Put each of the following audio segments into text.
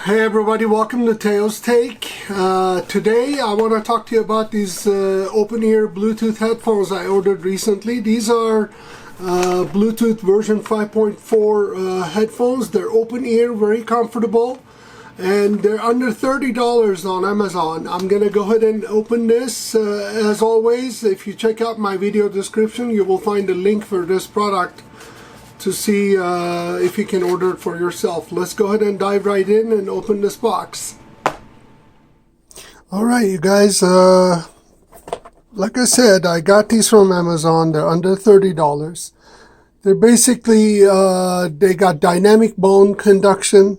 Hey everybody, welcome to Teo's Take. Today I want to talk to you about these open-ear Bluetooth headphones I ordered recently. These are Bluetooth version 5.4 headphones. They're open-ear, very comfortable, and they're under $30 on Amazon. I'm going to go ahead and open this. As always, if you check out my video description, you will find a link for this product to see if you can order it for yourself. Let's go ahead and dive right in and open this box. Alright you guys, like I said, I got these from Amazon. They're under $30. They're basically, they got dynamic bone conduction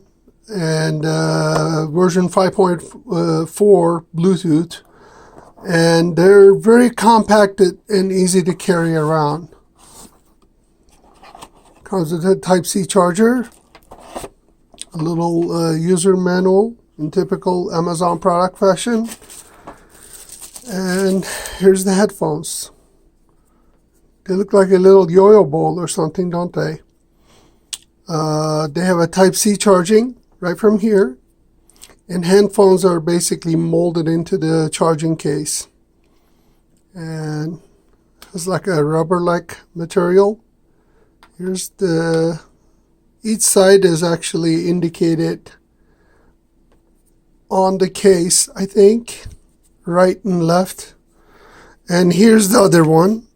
and version 5.4 Bluetooth, and they're very compacted and easy to carry around. Comes with a Type-C charger, a little user manual in typical Amazon product fashion, and here's the headphones. They look like a little yo-yo bowl or something, don't they? They have a Type-C charging right from here, and headphones are basically molded into the charging case. And it's like a rubber-like material. Here's each side is actually indicated on the case, I think, right and left. And here's the other one.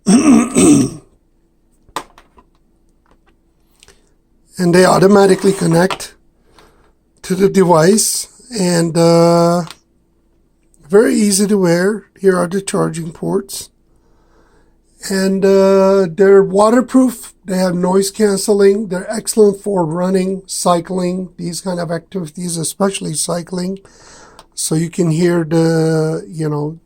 And they automatically connect to the device, and very easy to wear. Here are the charging ports. And they're waterproof. They have noise canceling. They're excellent for running, cycling, these kind of activities, especially cycling. So you can hear the,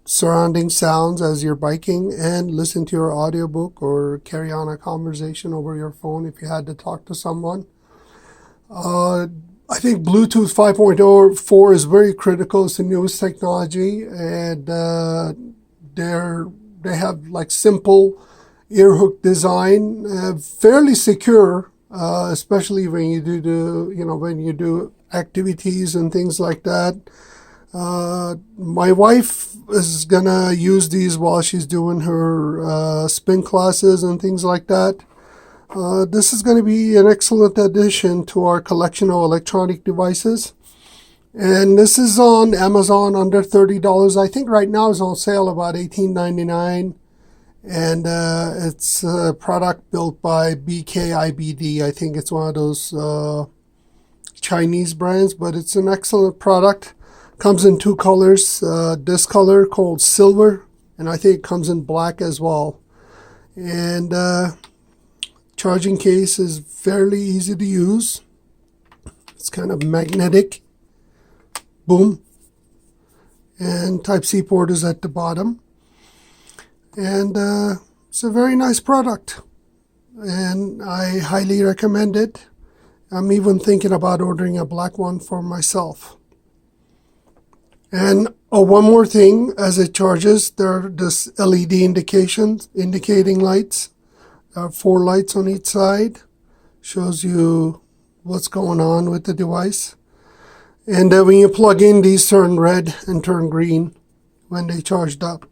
surrounding sounds as you're biking and listen to your audiobook or carry on a conversation over your phone if you had to talk to someone. I think Bluetooth 5.4 is very critical. It's the newest technology, and they have like simple ear hook design, fairly secure, especially when you do activities and things like that. My wife is gonna use these while she's doing her spin classes and things like that. This is going to be an excellent addition to our collection of electronic devices. And this is on Amazon under $30. I think right now it's on sale about $18.99. And it's a product built by BKIBD. I think it's one of those Chinese brands, but it's an excellent product. Comes in two colors. This color called silver, and I think it comes in black as well. And charging case is fairly easy to use. It's kind of magnetic. Boom. And Type-C port is at the bottom. And it's a very nice product. And I highly recommend it. I'm even thinking about ordering a black one for myself. And one more thing, as it charges, there are this LED indicating lights. There are 4 lights on each side. Shows you what's going on with the device. And when you plug in, these turn red and turn green when they charged up.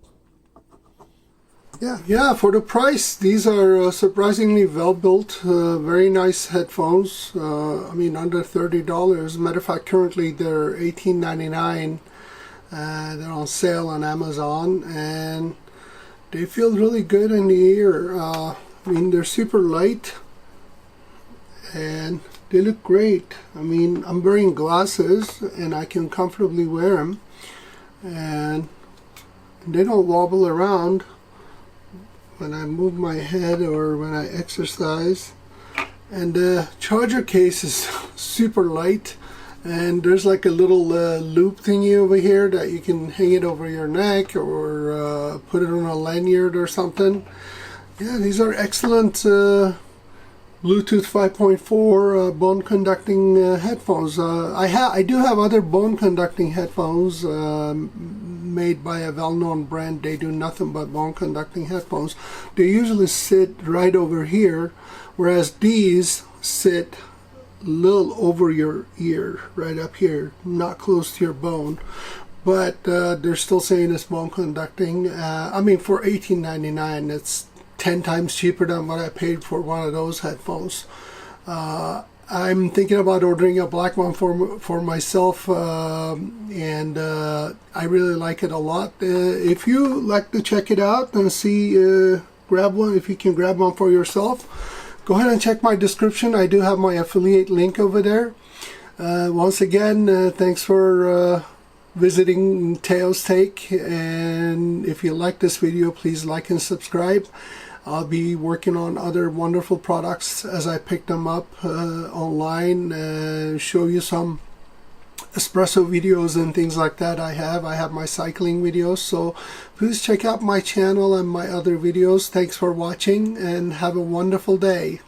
Yeah, for the price, these are surprisingly well built, very nice headphones. Under $30. As a matter of fact, currently they're $18.99. They're on sale on Amazon, and they feel really good in the ear. They're super light, and they look great. I'm wearing glasses, and I can comfortably wear them, and they don't wobble around when I move my head or when I exercise. And the charger case is super light, and there's like a little loop thingy over here that you can hang it over your neck or put it on a lanyard or something. Yeah, these are excellent Bluetooth 5.4 bone conducting headphones. I do have other bone conducting headphones made by a well-known brand. They do nothing but bone conducting headphones. They usually sit right over here, whereas these sit little over your ear, right up here, not close to your bone. But they're still saying it's bone conducting. I mean, for $18.99, it's 10 times cheaper than what I paid for one of those headphones. I'm thinking about ordering a black one for myself, and I really like it a lot. If you like to check it out and see, grab one, if you can grab one for yourself, go ahead and check my description. I do have my affiliate link over there. Once again, thanks for visiting Teo's Take, and if you like this video, please like and subscribe. I'll be working on other wonderful products as I pick them up online, show you some espresso videos and things like that. I have my cycling videos, so please check out my channel and my other videos. Thanks for watching and have a wonderful day.